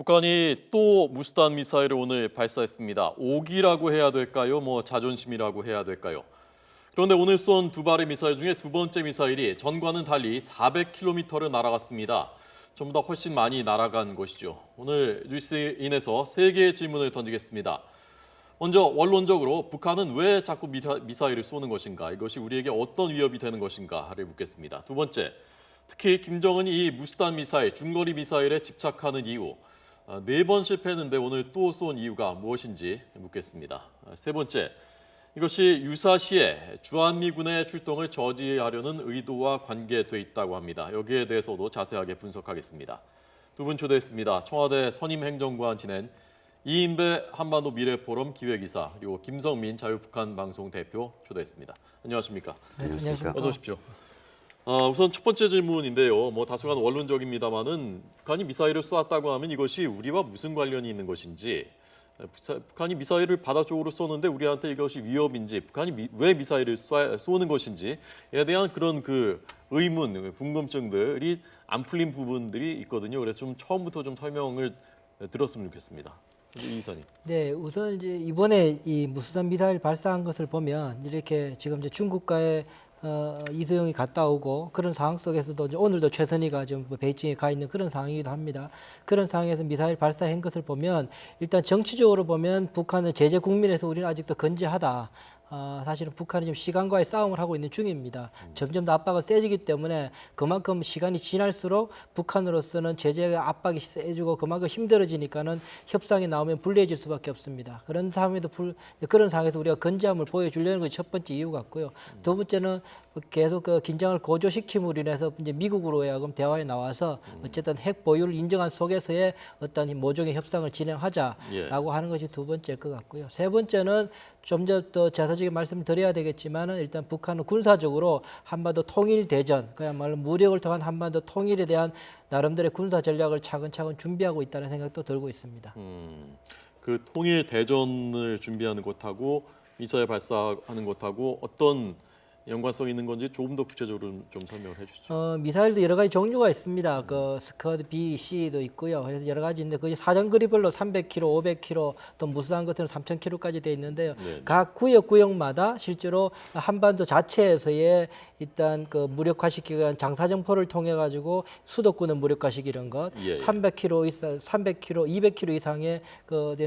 북한이 또 무수단 미사일을 오늘 발사했습니다. 오기라고 해야 될까요? 자존심이라고 해야 될까요? 그런데 오늘 쏜 두 발의 미사일 중에 두 번째 미사일이 전과는 달리 400km를 날아갔습니다. 좀 더 훨씬 많이 날아간 것이죠. 오늘 뉴스인에서 세 개의 질문을 던지겠습니다. 먼저 원론적으로 북한은 왜 자꾸 미사일을 쏘는 것인가? 이것이 우리에게 어떤 위협이 되는 것인가를 묻겠습니다. 두 번째, 특히 김정은이 이 무수단 미사일, 중거리 미사일에 집착하는 이유, 4번 실패했는데 오늘 또 쏜 이유가 무엇인지 묻겠습니다. 세 번째, 이것이 유사시에 주한미군의 출동을 저지하려는 의도와 관계돼 있다고 합니다. 여기에 대해서도 자세하게 분석하겠습니다. 두 분 초대했습니다. 청와대 선임행정관 지낸 이인배 한반도 미래포럼 기획이사 그리고 김성민 자유북한 방송 대표 초대했습니다. 안녕하십니까? 네, 안녕하십니까? 어서 오십시오. 우선 첫 번째 질문인데요. 다소간 원론적입니다만은 북한이 미사일을 쏘았다고 하면 이것이 우리와 무슨 관련이 있는 것인지, 북한이 미사일을 바다 쪽으로 쏘는데 우리한테 이것이 위협인지, 북한이 왜 미사일을 쏘는 것인지에 대한 그런 의문, 궁금증들이 안 풀린 부분들이 있거든요. 그래서 좀 처음부터 좀 설명을 들었으면 좋겠습니다. 이 이사님. 네, 우선 이제 이번에 이 무수단 미사일 발사한 것을 보면 이렇게 지금 이제 중국과의 이수용이 갔다 오고 그런 상황 속에서도 이제 오늘도 최선희가 지금 베이징에 가 있는 그런 상황이기도 합니다. 그런 상황에서 미사일 발사한 것을 보면 일단 정치적으로 보면 북한은 제재 국민에서 우리는 아직도 건재하다. 사실은 북한이 지금 시간과의 싸움을 하고 있는 중입니다. 점점 더 압박은 세지기 때문에 그만큼 시간이 지날수록 북한으로서는 제재 압박이 세지고 그만큼 힘들어지니까는 협상이 나오면 불리해질 수밖에 없습니다. 그런 상황에서 우리가 건재함을 보여주려는 것이 첫 번째 이유 같고요. 두 번째는 계속 긴장을 고조시킴으로 인해서 이제 미국으로 하여금 대화에 나와서 어쨌든 핵 보유를 인정한 속에서의 어떤 모종의 협상을 진행하자라고 하는 것이 두 번째일 것 같고요. 세 번째는 좀 더 자세하게 말씀드려야 되겠지만은 일단 북한은 군사적으로 한반도 통일 대전, 그야말로 무력을 통한 한반도 통일에 대한 나름대로의 군사 전략을 차근차근 준비하고 있다는 생각도 들고 있습니다. 그 통일 대전을 준비하는 것하고 미사일 발사하는 것하고 어떤 연관성이 있는 건지 조금 더 구체적으로 좀 설명을 해주시죠. 미사일도 여러 가지 종류가 있습니다. 스커드 B, C도 있고요. 그래서 여러 가지인데 그게 사정거리별로 300km, 500km, 또 무수한 것들은 3000km까지 돼 있는데요. 네네. 각 구역마다 실제로 한반도 자체에서의 일단 무력화시키기 위한 장사정포를 통해 가지고 수도권을 무력화시키는 것, 예. 300km, 200km 이상의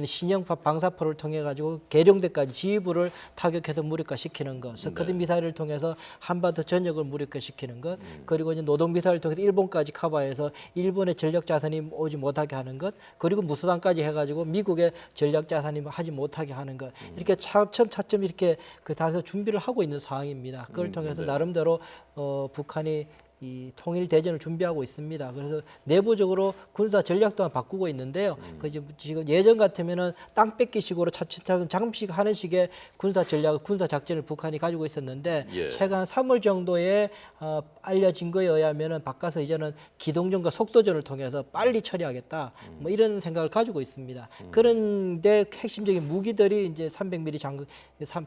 신형 방사포를 통해 가지고 계룡대까지 지휘부를 타격해서 무력화시키는 것, 스커드 미사일을 통해서 한반도 전역을 무력화시키는 것, 그리고 이제 노동 미사일을 통해서 일본까지 커버해서 일본의 전력 자산이 오지 못하게 하는 것, 그리고 무수단까지 해가지고 미국의 전력 자산이 하지 못하게 하는 것, 이렇게 차츰 이렇게 다해서 준비를 하고 있는 상황입니다. 그걸 통해서 나름대로 북한이 이 통일 대전을 준비하고 있습니다. 그래서 내부적으로 군사 전략 또한 바꾸고 있는데요. 지금 예전 같으면은 땅 뺏기식으로 차츰 잠식 하는 식의 군사 전략, 군사 작전을 북한이 가지고 있었는데 최근 3월 정도에 알려진 거에 의하면은 바꿔서 이제는 기동전과 속도전을 통해서 빨리 처리하겠다. 이런 생각을 가지고 있습니다. 그런데 핵심적인 무기들이 이제 300mm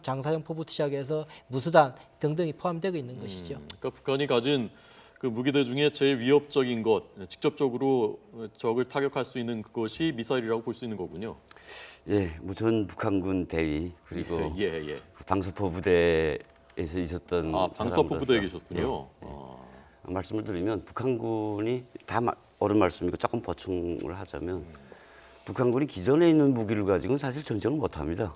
장사정포부터 시작해서 무수단 등등이 포함되고 있는 것이죠. 그러니까 북한이 가진 그 무기들 중에 제일 위협적인 것, 직접적으로 적을 타격할 수 있는 그것이 미사일이라고 볼 수 있는 거군요. 예, 전 북한군 대위 그리고 그 방사포 부대에서 있었던 방사포 부대에 계셨군요. 말씀을 드리면 북한군이 다 옳은 말씀이고 조금 보충을 하자면 북한군이 기존에 있는 무기를 가지고는 사실 전쟁을 못합니다.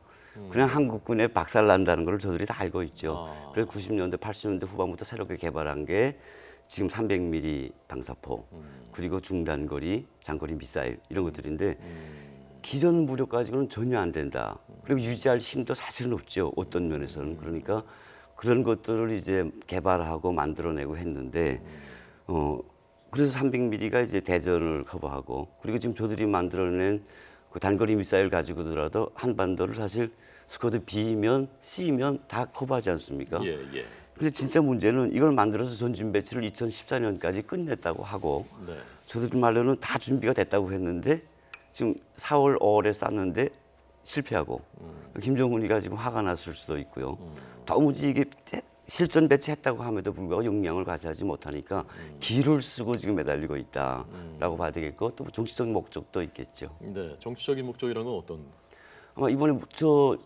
그냥 한국군에 박살난다는 걸 저들이 다 알고 있죠. 그래서 90년대, 80년대 후반부터 새롭게 개발한 게 지금 300mm 방사포, 그리고 중단거리, 장거리 미사일 이런 것들인데 기존 무력 가지고는 전혀 안 된다. 그리고 유지할 힘도 사실은 없죠. 어떤 면에서는. 그러니까 그런 것들을 이제 개발하고 만들어내고 했는데 그래서 300mm가 이제 대전을 커버하고 그리고 지금 저들이 만들어낸 그 단거리 미사일 가지고더라도 한반도를 사실 스쿼드 B면 C면 다 커버하지 않습니까? 근데 진짜 문제는 이걸 만들어서 전진 배치를 2014년까지 끝냈다고 하고 저들 말로는 다 준비가 됐다고 했는데 지금 4월, 5월에 쐈는데 실패하고 김정은이가 지금 화가 났을 수도 있고요. 도무지 이게 실전 배치했다고 함에도 불구하고 용량을 과시하지 못하니까 기를 쓰고 지금 매달리고 있다라고 봐야 되겠고 또 정치적 목적도 있겠죠. 네, 정치적인 목적이라는 건 어떤? 아마 이번에 저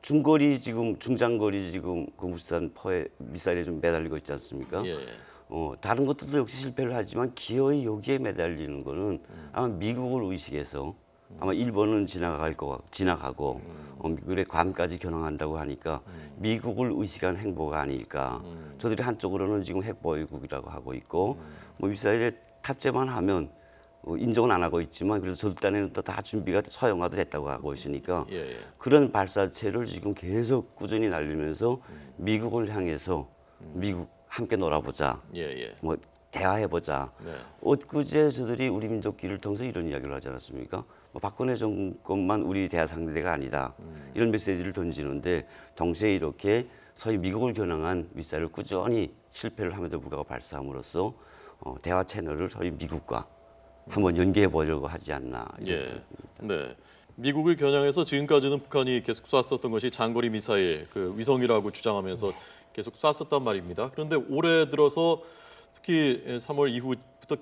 중거리 지금 중장거리 지금 그 무수산 퍼에 미사일에 좀 매달리고 있지 않습니까? 예. 다른 것들도 역시 실패를 하지만 기어이 여기에 매달리는 거는 아마 미국을 의식해서 아마 일본은 지나가고 미국의 괌까지 겨냥한다고 하니까 미국을 의식한 행보가 아닐까. 저들이 한쪽으로는 지금 핵보유국이라고 하고 있고 뭐 미사일에 탑재만 하면 인정은 안 하고 있지만 그래서 저들 딴에는 또 다 준비가 서양화도 됐다고 하고 있으니까 예. 그런 발사체를 지금 계속 꾸준히 날리면서 미국을 향해서 미국 함께 놀아보자. 예. 뭐 대화해보자. 네. 엊그제 저들이 우리 민족기를 통해서 이런 이야기를 하지 않았습니까? 뭐 박근혜 정권만 우리 대화 상대가 아니다. 이런 메시지를 던지는데 동시에 이렇게 소위 미국을 겨냥한 미사일을 꾸준히 실패를 함에도 불구하고 발사함으로써 대화 채널을 소위 미국과 한번 연계해 보려고 하지 않나. 예. 네. 미국을 겨냥해서 지금까지는 북한이 계속 쐈었던 것이 장거리 미사일, 그 위성이라고 주장하면서 계속 쐈었단 말입니다. 그런데 올해 들어서 특히 3월 이후부터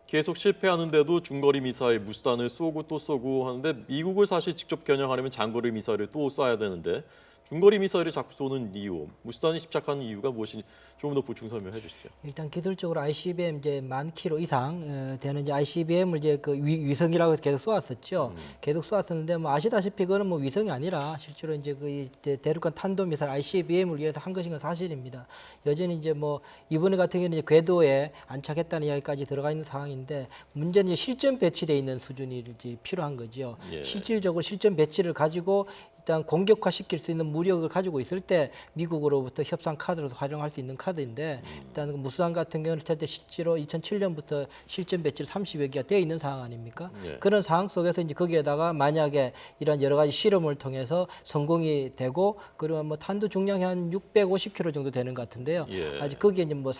계속 실패하는데도 중거리 미사일 무수단을 쏘고 또 쏘고 하는데 미국을 사실 직접 겨냥하려면 장거리 미사일을 또 쏴야 되는데 중거리 미사일을 자꾸 쏘는 이유, 무수단이 집착하는 이유가 무엇인지 조금 더 보충 설명해 주시죠. 일단 기술적으로 ICBM 이제 10,000km 이상 되는 이제 ICBM을 이제 그 위성이라고 해서 계속 쏘았었죠. 계속 쏘았었는데 뭐 아시다시피 그거는 뭐 위성이 아니라 실제로 이제 그 이제 대륙간 탄도 미사일 ICBM을 위해서 한 것인 건 사실입니다. 여전히 이제 뭐 이번에 같은 경우는 이제 궤도에 안착했다는 이야기까지 들어가 있는 상황인데 문제는 이제 실전 배치돼 있는 수준이 이제 필요한 거죠. 예. 실질적으로 실전 배치를 가지고 일단 공격화시킬 수 있는 무력을 가지고 있을 때 미국으로부터 협상 카드로서 활용할 수 있는 카드인데 일단 그 무수단 같은 경우는 실제 실제로 2007년부터 실전 배치를 30여 개가 되어 있는 상황 아닙니까? 예. 그런 상황 속에서 이제 거기에다가 만약에 이런 여러 가지 실험을 통해서 성공이 되고 그리고 뭐 탄도 중량이 한 650kg 정도 되는 것 같은데요. 예. 아직 거기에 이제 뭐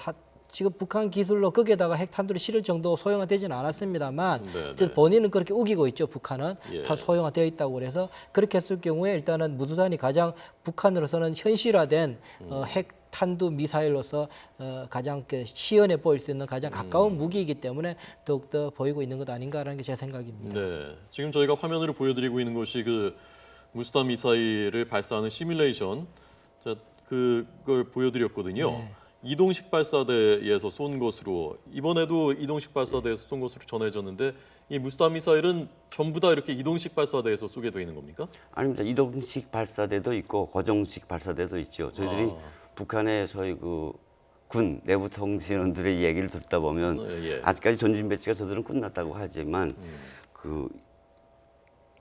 지금 북한 기술로 거기에다가 핵탄두를 실을 정도 소형화되지는 않았습니다만 네. 본인은 그렇게 우기고 있죠. 북한은 예. 다 소형화되어 있다고 그래서 그렇게 했을 경우에 일단은 무수산이 가장 북한으로서는 현실화된 핵탄두 미사일로서 가장 그 시연해 보일 수 있는 가장 가까운 무기이기 때문에 더욱더 보이고 있는 것 아닌가라는 게 제 생각입니다. 네. 지금 저희가 화면으로 보여드리고 있는 것이 그 무수단 미사일을 발사하는 시뮬레이션, 그걸 보여드렸거든요. 네. 이동식 발사대에서 쏜 것으로 이번에도 이동식 발사대에서 쏜 것으로 전해졌는데 이 무수단 미사일은 전부 다 이렇게 이동식 발사대에서 쏘게 돼 있는 겁니까? 아닙니다. 이동식 발사대도 있고 고정식 발사대도 있죠. 저희들이 북한의 소위 그 군 내부 통신원들의 얘기를 듣다 보면 예. 아직까지 전진 배치가 저들은 끝났다고 하지만 그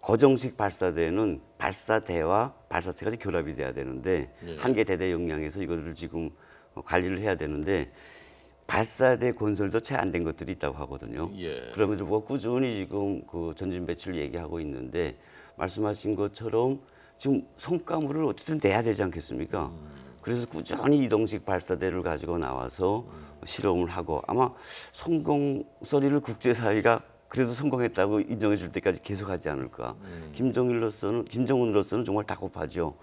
고정식 발사대는 발사대와 발사체가 결합이 돼야 되는데 예. 한 개 대대 용량에서 이거를 지금 관리를 해야 되는데 발사대 건설도 채 안 된 것들이 있다고 하거든요. 예. 그럼에도 불구하고 꾸준히 지금 그 전진 배치를 얘기하고 있는데 말씀하신 것처럼 지금 성과물을 어쨌든 내야 되지 않겠습니까? 그래서 꾸준히 이동식 발사대를 가지고 나와서 실험을 하고 아마 성공 소리를 국제사회가 그래도 성공했다고 인정해 줄 때까지 계속하지 않을까. 김정은으로서는 정말 다급하죠.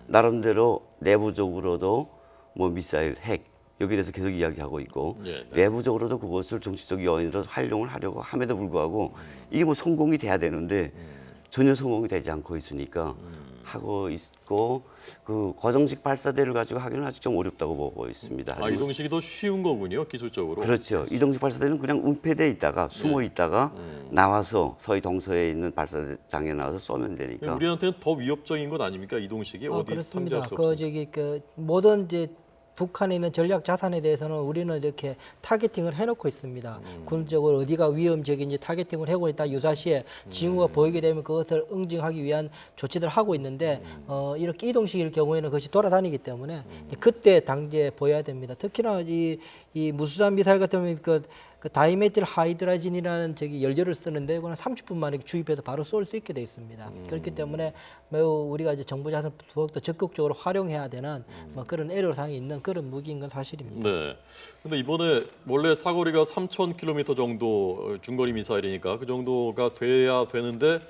나름대로 내부적으로도 뭐 미사일, 핵 여기에 대해서 계속 이야기하고 있고 네. 내부적으로도 그것을 정치적 요인으로 활용을 하려고 함에도 불구하고 이게 뭐 성공이 돼야 되는데 전혀 성공이 되지 않고 있으니까 하고 있고 그 고정식 발사대를 가지고 하기는 아직 좀 어렵다고 보고 있습니다. 아, 이동식이 더 쉬운 거군요, 기술적으로. 그렇죠. 이동식 발사대는 그냥 은폐돼 있다가 숨어 있다가 나와서 서해 동서에 있는 발사장에 나와서 쏘면 되니까. 우리한테는 더 위협적인 것 아닙니까? 이동식이 어디 그렇습니다. 탐지할 수 그 없습니다. 저기 그 모든 이제 북한에 있는 전략 자산에 대해서는 우리는 이렇게 타겟팅을 해놓고 있습니다. 군적으로 어디가 위험적인지 타겟팅을 해고 있다. 유사시에 징후가 보이게 되면 그것을 응징하기 위한 조치들을 하고 있는데 이렇게 이동식일 경우에는 그것이 돌아다니기 때문에 그때 당시에 보여야 됩니다. 특히나 이 무수단 미사일 같은 경우는 그 다이메틸 하이드라진이라는 저기 연료를 쓰는데 이거는 30분 만에 주입해서 바로 쏠 수 있게 돼 있습니다. 그렇기 때문에 매우 우리가 이제 정보 자산 더욱더 적극적으로 활용해야 되는 뭐 그런 애로사항이 있는 그런 무기인 건 사실입니다. 네. 근데 이번에 원래 사거리가 3,000km 정도 중거리 미사일이니까 그 정도가 돼야 되는데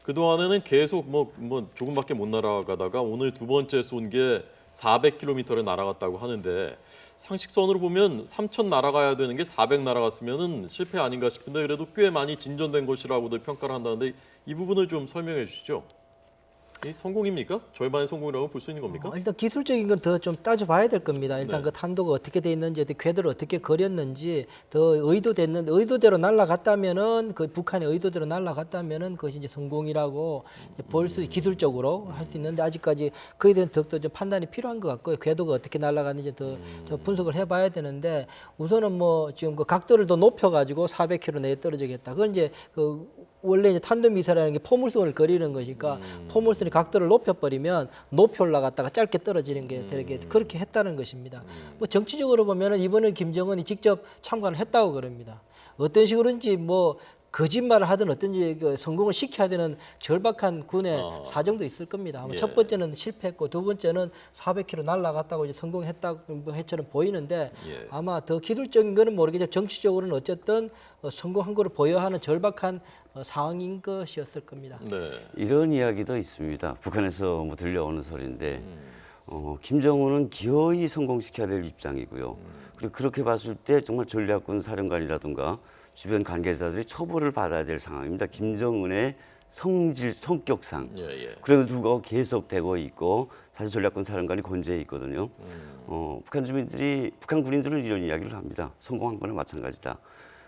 그 동안에는 계속 뭐 조금밖에 못 날아가다가 오늘 두 번째 쏜 게 400km를 날아갔다고 하는데 상식선으로 보면 3,000 날아가야 되는 게 400 날아갔으면은 실패 아닌가 싶은데 그래도 꽤 많이 진전된 것이라고도 평가를 한다는데 이 부분을 좀 설명해 주시죠. 이 성공입니까? 절반의 성공이라고 볼 수 있는 겁니까? 일단 기술적인 건 더 좀 따져봐야 될 겁니다. 일단 네. 그 탄도가 어떻게 돼 있는지, 궤도를 어떻게 그렸는지, 더 의도대로 날아갔다면은 그 북한의 의도대로 날아갔다면은 그것이 이제 성공이라고 볼 수 기술적으로 할 수 있는데 아직까지 그에 대한 더욱더 좀 판단이 필요한 것 같고요. 궤도가 어떻게 날아갔는지 더 좀 분석을 해봐야 되는데 우선은 뭐 지금 그 각도를 더 높여가지고 400km 내에 떨어지겠다. 그건 이제 그 원래 이제 탄도미사일이라는 게 포물선을 그리는 것이니까 포물선의 각도를 높여버리면 높이 올라갔다가 짧게 떨어지는 게 되게 그렇게 했다는 것입니다. 뭐 정치적으로 보면은 이번에 김정은이 직접 참관을 했다고 그럽니다. 어떤 식으로인지 뭐 거짓말을 하든 어떤지 그 성공을 시켜야 되는 절박한 군의 사정도 있을 겁니다. 아마 예. 첫 번째는 실패했고 두 번째는 400km 날아갔다고 이제 성공했다고 해처럼 보이는데 예. 아마 더 기술적인 거는 모르겠지만 정치적으로는 어쨌든 성공한 거를 보여하는 절박한 상황인 것이었을 겁니다. 네. 이런 이야기도 있습니다. 북한에서 뭐 들려오는 소리인데 김정은은 기어이 성공시켜야 될 입장이고요. 그리고 그렇게 봤을 때 정말 전략군 사령관이라든가 주변 관계자들이 처벌을 받아야 될 상황입니다. 김정은의 성격상. 예, 예. 그래도 불구하고 계속되고 있고 사실 전략군 사령관이 권좌에 있거든요. 북한 주민들이 북한 군인들은 이런 이야기를 합니다. 성공한 거나 마찬가지다.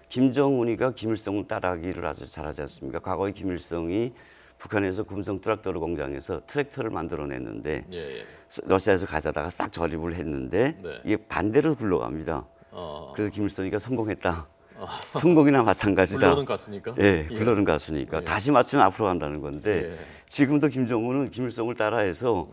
김정은이가 김일성을 따라하기를 아주 잘하지 않습니까? 과거에 김일성이 북한에서 금성 트랙터 공장에서 트랙터를 만들어냈는데 예, 예. 러시아에서 가져다가 싹 조립을 했는데 네. 이게 반대로 굴러갑니다. 어, 그래서 김일성이가 성공했다. 성공이나 마찬가지다. 불러는 갔으니까. 예, 굴러는 가수니까 예. 다시 맞추면 앞으로 간다는 건데 예. 지금도 김정은은 김일성을 따라해서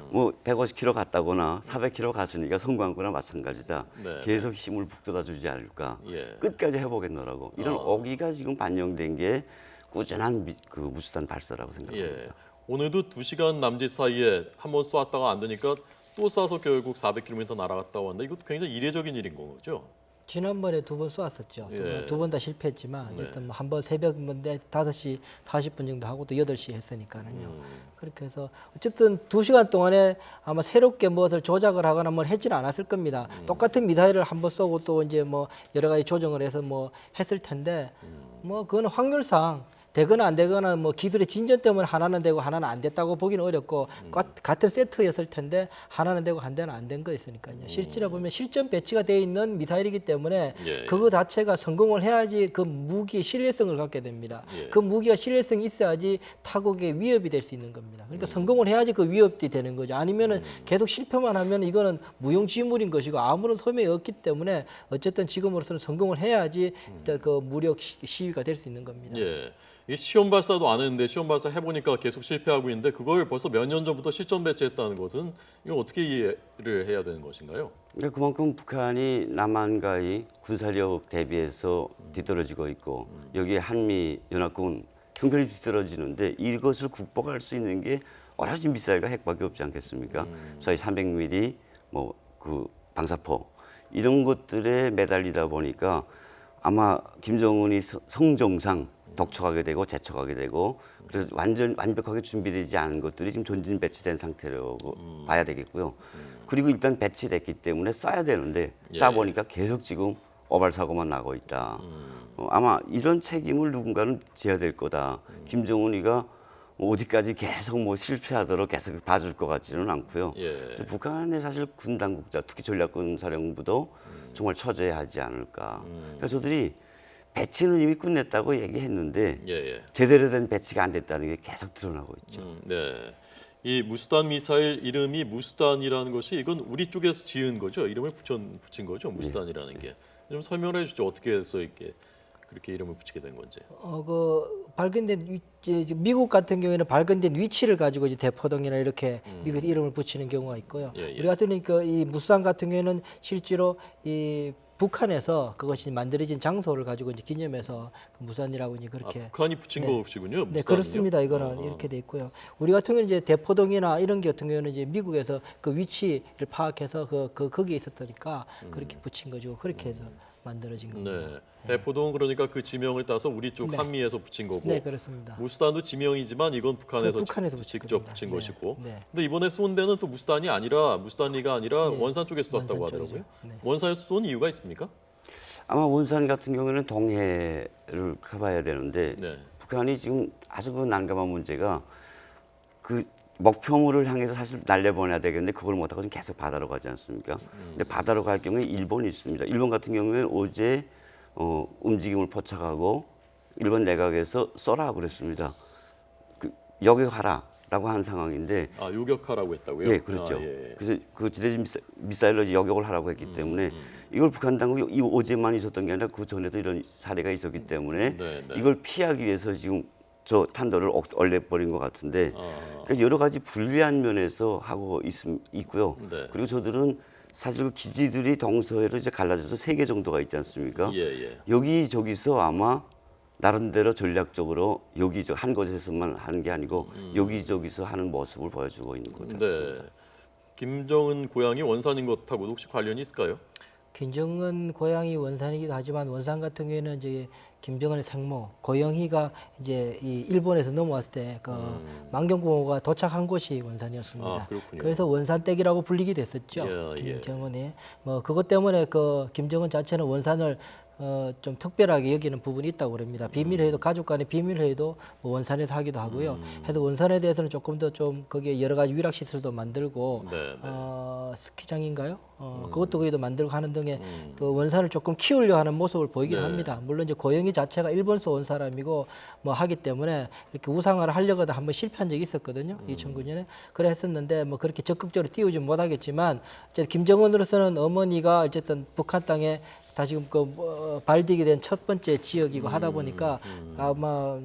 뭐 150km 갔다거나 400km 갔으니까 성공한 거나 마찬가지다. 네. 계속 힘을 북돋아 주지 않을까. 예. 끝까지 해보겠노라고. 이런 어기가 지금 반영된 게 꾸준한 그 무수단 발사라고 생각합니다. 예. 오늘도 2시간 남짓 사이에 한 번 쏘았다가 안 되니까 또 쏴서 결국 400km 날아갔다고 하는데 이것도 굉장히 이례적인 일인 거죠. 지난번에 두 번 쏘았었죠. 예. 두 번 다 실패했지만 어쨌든 한 번 새벽 5시 40분 정도 하고 또 8시 했으니까는요. 그렇게 해서 어쨌든 2시간 동안에 아마 새롭게 무엇을 조작을 하거나 뭘 했지는 않았을 겁니다. 똑같은 미사일을 한 번 쏘고 또 이제 뭐 여러 가지 조정을 해서 뭐 했을 텐데 뭐 그건 확률상 되거나 안 되거나 뭐 기술의 진전 때문에 하나는 되고 하나는 안 됐다고 보기는 어렵고 같은 세트였을 텐데 하나는 되고 한 대는 안 된 거였으니까요. 실제로 보면 실전 배치가 되어 있는 미사일이기 때문에 예. 그거 자체가 성공을 해야지 그 무기의 신뢰성을 갖게 됩니다. 예. 그 무기가 신뢰성이 있어야지 타국의 위협이 될 수 있는 겁니다. 그러니까 성공을 해야지 그 위협이 되는 거죠. 아니면은 계속 실패만 하면 이거는 무용지물인 것이고 아무런 소명이 없기 때문에 어쨌든 지금으로서는 성공을 해야지 진짜 그 무력 시위가 될 수 있는 겁니다. 예. 이 시험 발사도 안 했는데 시험 발사 해보니까 계속 실패하고 있는데 그걸 벌써 몇 년 전부터 실전 배치했다는 것은 이거 어떻게 이해를 해야 되는 것인가요? 그러니까 그만큼 북한이 남한과의 군사력 대비해서 뒤떨어지고 있고 여기에 한미 연합군 형편이 뒤떨어지는데 이것을 극복할 수 있는 게 어려진 미사일과 핵밖에 없지 않겠습니까? 저희 300mm 뭐 그 방사포 이런 것들에 매달리다 보니까 아마 김정은이 성정상 독촉하게 되고 재촉하게 되고 그래서 완벽하게 준비되지 않은 것들이 지금 전진 배치된 상태라고 봐야 되겠고요. 그리고 일단 배치됐기 때문에 쏴야 되는데 예. 쏴보니까 계속 지금 어발 사고만 나고 있다. 아마 이런 책임을 누군가는 져야 될 거다. 김정은이가 뭐 어디까지 계속 뭐 실패하도록 계속 봐줄 것 같지는 않고요. 예. 그래서 북한의 사실 군 당국자, 특히 전략군 사령부도 정말 처져야 하지 않을까. 그래서 저들이 배치는 이미 끝냈다고 얘기했는데 예, 예. 제대로 된 배치가 안 됐다는 게 계속 드러나고 있죠. 네. 이 무수단 미사일 이름이 무수단이라는 것이 이건 우리 쪽에서 지은 거죠. 이름을 붙인 거죠. 무수단이라는 게. 좀 설명을 해주죠. 어떻게 해서 이렇게 그렇게 이름을 붙이게 된 건지. 그 발견된 미국 같은 경우에는 발견된 위치를 가지고 이제 대포동이나 이렇게 미국에서 이름을 붙이는 경우가 있고요. 예, 예. 우리 같은 이 무수단 같은 경우에는 실제로 이 북한에서 그것이 만들어진 장소를 가지고 이제 기념해서 그 무수단이라고 이제 그렇게. 북한이 붙인 네. 것이군요. 네, 무수단은요? 그렇습니다. 이거는 이렇게 돼 있고요. 우리 같은 경우는 이제 대포동이나 이런 게 같은 경우는 이제 미국에서 그 위치를 파악해서 거기에 있었으니까 그렇게 붙인 거죠. 그렇게 해서 만들어진 겁니다. 네. 대포동은 그러니까 그 지명을 따서 우리 쪽 네. 한미에서 붙인 거고 네, 그렇습니다. 무스단도 지명이지만 이건 북한에서, 북한에서 직접 붙인 붙인 겁니다. 것이고. 네. 근데 이번에 쏜 데는 또 무스단리가 아니라 네. 원산 쪽에서 쐈다고 원산 하더라고요. 쪽이죠. 네. 원산에서 쏜 이유가 있습니까? 아마 원산 같은 경우에는 동해를 가봐야 되는데 네. 북한이 지금 아주 그 난감한 문제가 그 목표물을 향해서 사실 날려보내야 되겠는데 그걸 못하고 지금 계속 바다로 가지 않습니까? 근데 바다로 갈 경우에 일본이 있습니다. 일본 같은 경우에는 어제 움직임을 포착하고 일본 내각에서 쏘라 그랬습니다. 그 여격하라라고 한 상황인데 아, 요격하라고 했다고요? 예, 그렇죠. 아, 예. 그래서 그 지대지 미사일로 여격을 하라고 했기 때문에 이걸 북한 당국이 이 어제만 있었던 게 아니라 그 전에도 이런 사례가 있었기 때문에 네, 네. 이걸 피하기 위해서 지금 저 탄도를 얼려버린 것 같은데 아, 그러니까 여러 가지 불리한 면에서 하고 있고요. 네. 그리고 저들은 사실 그 기지들이 동서해로 이제 갈라져서 3개 정도가 있지 않습니까? 예, 예. 여기저기서 아마 나름대로 전략적으로 여기저기 한 곳에서만 하는 게 아니고 여기저기서 하는 모습을 보여주고 있는 것 같습니다. 네. 김정은 고향이 원산인 것하고도 혹시 관련이 있을까요? 김정은 고향이 원산이기도 하지만 원산 같은 경우에는 이제 김정은의 생모 고영희가 이제 이 일본에서 넘어왔을 때 그 만경부모가 도착한 곳이 원산이었습니다. 아, 그렇군요. 그래서 원산댁이라고 불리기도 했었죠. 예, 예. 김정은이 뭐 그것 때문에 그 김정은 자체는 원산을 좀 특별하게 여기는 부분이 있다고 그럽니다. 비밀회의도 가족 간의 비밀회의도 뭐 원산에서 하기도 하고요. 해서 원산에 대해서는 조금 더 좀 거기에 여러 가지 위락 시설도 만들고 네, 네. 스키장인가요? 그것도 거기도 만들고 하는 등의 그 원산을 조금 키우려 하는 모습을 보이긴 네. 합니다. 물론 이제 고영희 자체가 일본서 온 사람이고 뭐 하기 때문에 이렇게 우상화를 하려고 한번 실패한 적이 있었거든요. 2009년에 그래 했었는데 뭐 그렇게 적극적으로 띄우지 못하겠지만 이제 김정은으로서는 어머니가 어쨌든 북한 땅에 다시금 발디게 된 첫 번째 지역이고 하다 보니까 아마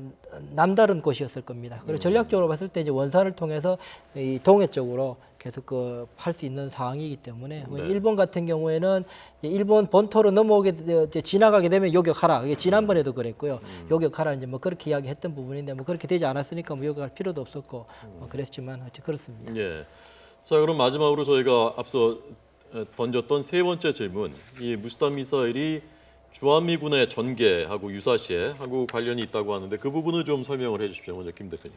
남다른 곳이었을 겁니다. 그리고 전략적으로 봤을 때 이제 원산을 통해서 이 동해 쪽으로 계속 할 수 있는 상황이기 때문에 네. 일본 같은 경우에는 이제 일본 본토로 넘어오게 이제 지나가게 되면 요격하라. 이게 지난번에도 그랬고요. 요격하라 이제 뭐 그렇게 이야기했던 부분인데 뭐 그렇게 되지 않았으니까 뭐 요격할 필요도 없었고 뭐 그랬지만 어쨌든 그렇습니다. 예. 자, 그럼 마지막으로 저희가 앞서 던졌던 세 번째 질문, 이 무스탄 미사일이 주한미군의 전개하고 유사시에 하고 관련이 있다고 하는데 그 부분을 좀 설명을 해주십시오. 먼저 김 대표님.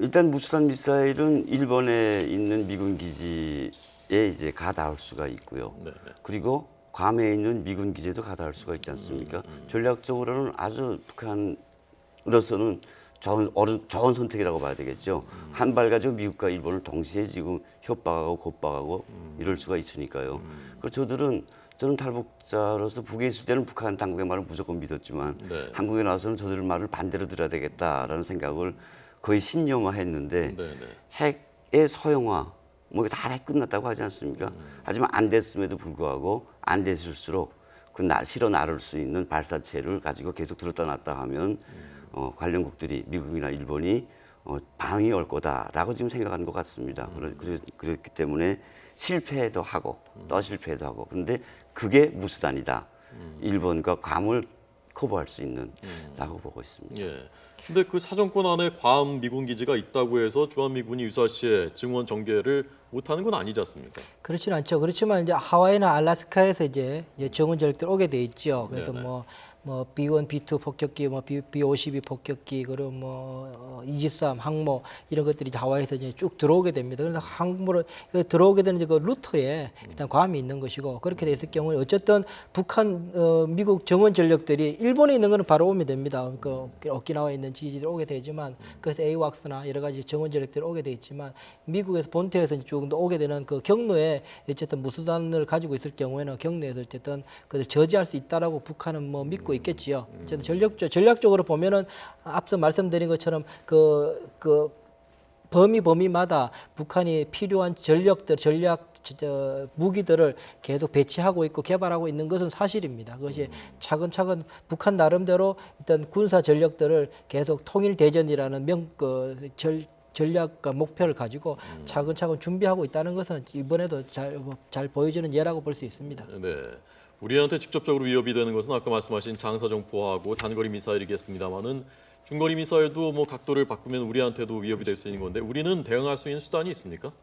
일단 무수단 미사일은 일본에 있는 미군 기지에 이제 가 닿을 수가 있고요. 네, 네. 그리고 괌에 있는 미군 기지에도 가 닿을 수가 있지 않습니까? 전략적으로는 아주 북한으로서는 좋은 선택이라고 봐야 되겠죠. 한 발 가지고 미국과 일본을 동시에 지금 협박하고 곧박하고 이럴 수가 있으니까요. 그래서 저는 탈북자로서 북에 있을 때는 북한 당국의 말을 무조건 믿었지만 네. 한국에 나와서는 저들 말을 반대로 들어야 되겠다라는 생각을 거의 신념화했는데 네, 네. 핵의 소형화 뭐 다 끝났다고 하지 않습니까? 하지만 안 됐음에도 불구하고 안 됐을수록 실어 나를 수 있는 발사체를 가지고 계속 들었다 놨다 하면 관련국들이 미국이나 일본이 방이 올 거다라고 지금 생각하는 것 같습니다. 그렇기 때문에 실패도 하고 또 실패도 하고 그런데 그게 무수단이다. 일본과 괌을 커버할 수 있는라고 보고 있습니다. 예. 근데 그 사정권 안에 괌 미군 기지가 있다고 해서 주한미군이 유사시에 증원 전개를 못하는 건 아니지 않습니까? 그렇지는 않죠. 그렇지만 이제 하와이나 알래스카에서 이제 정원 전력들 오게 돼 있죠. 그래서 네네. 뭐 B1, B2 폭격기, 뭐 B52 폭격기, 그리고 뭐 이지스함 항모 이런 것들이 이제 하와이에서 이제 쭉 들어오게 됩니다. 그래서 항모로 들어오게 되는 그 루트에 일단 괌이 있는 것이고 그렇게 돼 있을 경우에 어쨌든 북한 미국 정원 전력들이 일본에 있는 거는 바로 오면 됩니다. 그 오키나와에 있는 지지들 오게 되지만 그래서 에이왁스나 여러 가지 정원 전력들이 오게 돼 있지만 미국에서 본토에서 쭉 오게 되는 그 경로에 어쨌든 무수단을 가지고 있을 경우에는 경로에서 어쨌든 그들 저지할 수 있다라고 북한은 뭐 믿고 있겠지요. 어쨌든 전략적으로 보면은 앞서 말씀드린 것처럼 그 범위마다 북한이 필요한 전략 무기들을 계속 배치하고 있고 개발하고 있는 것은 사실입니다. 그것이 차근차근 북한 나름대로 일단 군사 전력들을 계속 통일 대전이라는 전략과 목표를 가지고 차근차근 준비하고 있다는 것은 이번에도 잘 보여주는 예라고 볼 수 있습니다. 네. 우리한테 직접적으로 위협이 되는 것은 아까 말씀하신 장사정포하고 단거리 미사일이겠습니다만은 중거리 미사일도 뭐 각도를 바꾸면 우리한테도 위협이 될 수 있는 건데 우리는 대응할 수 있는 수단이 있습니까?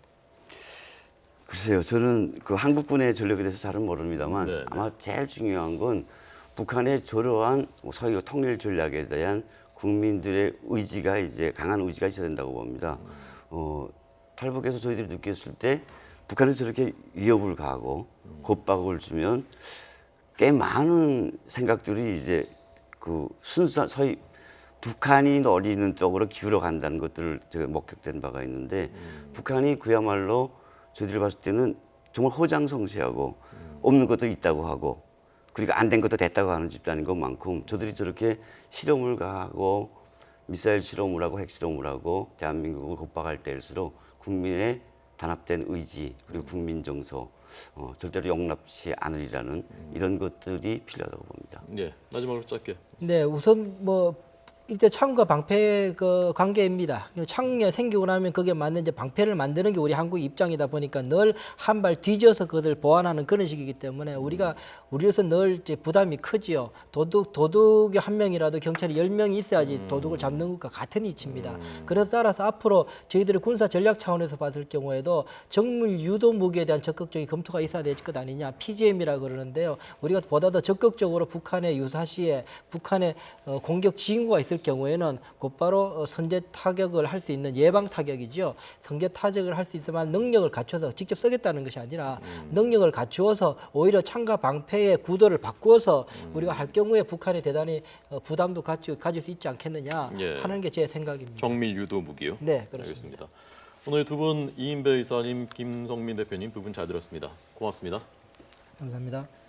글쎄요, 저는 그 한국군의 전력에 대해서 잘은 모릅니다만 네, 네. 아마 제일 중요한 건 북한의 저러한 소위 통일 전략에 대한 국민들의 의지가 이제 강한 의지가 있어야 된다고 봅니다. 탈북해서 저희들이 느꼈을 때 북한이 저렇게 위협을 가하고 겁박을 주면 꽤 많은 생각들이 이제 그 순수 소위 북한이 노리는 쪽으로 기울어 간다는 것들을 제가 목격된 바가 있는데 북한이 그야말로 저희들이 봤을 때는 정말 호장성시하고 없는 것도 있다고 하고 그리고 안 된 것도 됐다고 하는 집단인 것만큼 저들이 저렇게 실험을 가하고 미사일 실험을 하고 핵 실험을 하고 대한민국을 겁박할 때일수록 국민의 단합된 의지 그리고 국민 정서 절대로 용납치 않으리라는 이런 것들이 필요하다고 봅니다. 예, 마지막으로 짧게. 네, 우선 뭐 일대 창과 방패의 그 관계입니다. 창이 생기고 나면 그게 맞는 이제 방패를 만드는 게 우리 한국의 입장이다 보니까 늘 한 발 뒤져서 그것을 보완하는 그런 식이기 때문에 우리로서 늘 이제 부담이 크지요. 도둑이 한 명이라도 경찰이 10명이 있어야지 도둑을 잡는 것과 같은 이치입니다. 그래서 따라서 앞으로 저희들의 군사 전략 차원에서 봤을 경우에도 정밀 유도 무기에 대한 적극적인 검토가 있어야 될 것 아니냐. PGM이라 그러는데요. 우리가 보다 더 적극적으로 북한의 유사시에 북한의 공격 징후가 있을 경우에는 곧바로 선제 타격을 할 수 있는 예방 타격이죠. 선제 타격을 할 수 있으면 능력을 갖춰서 직접 쓰겠다는 것이 아니라 능력을 갖추어서 오히려 창과 방패의 구도를 바꾸어서 우리가 할 경우에 북한이 대단히 부담도 가질 수 있지 않겠느냐 예. 하는 게 제 생각입니다. 정밀 유도 무기요. 네, 그렇습니다. 알겠습니다. 오늘 두 분 이인배 의사님, 김성민 대표님 두 분 잘 들었습니다. 고맙습니다. 감사합니다.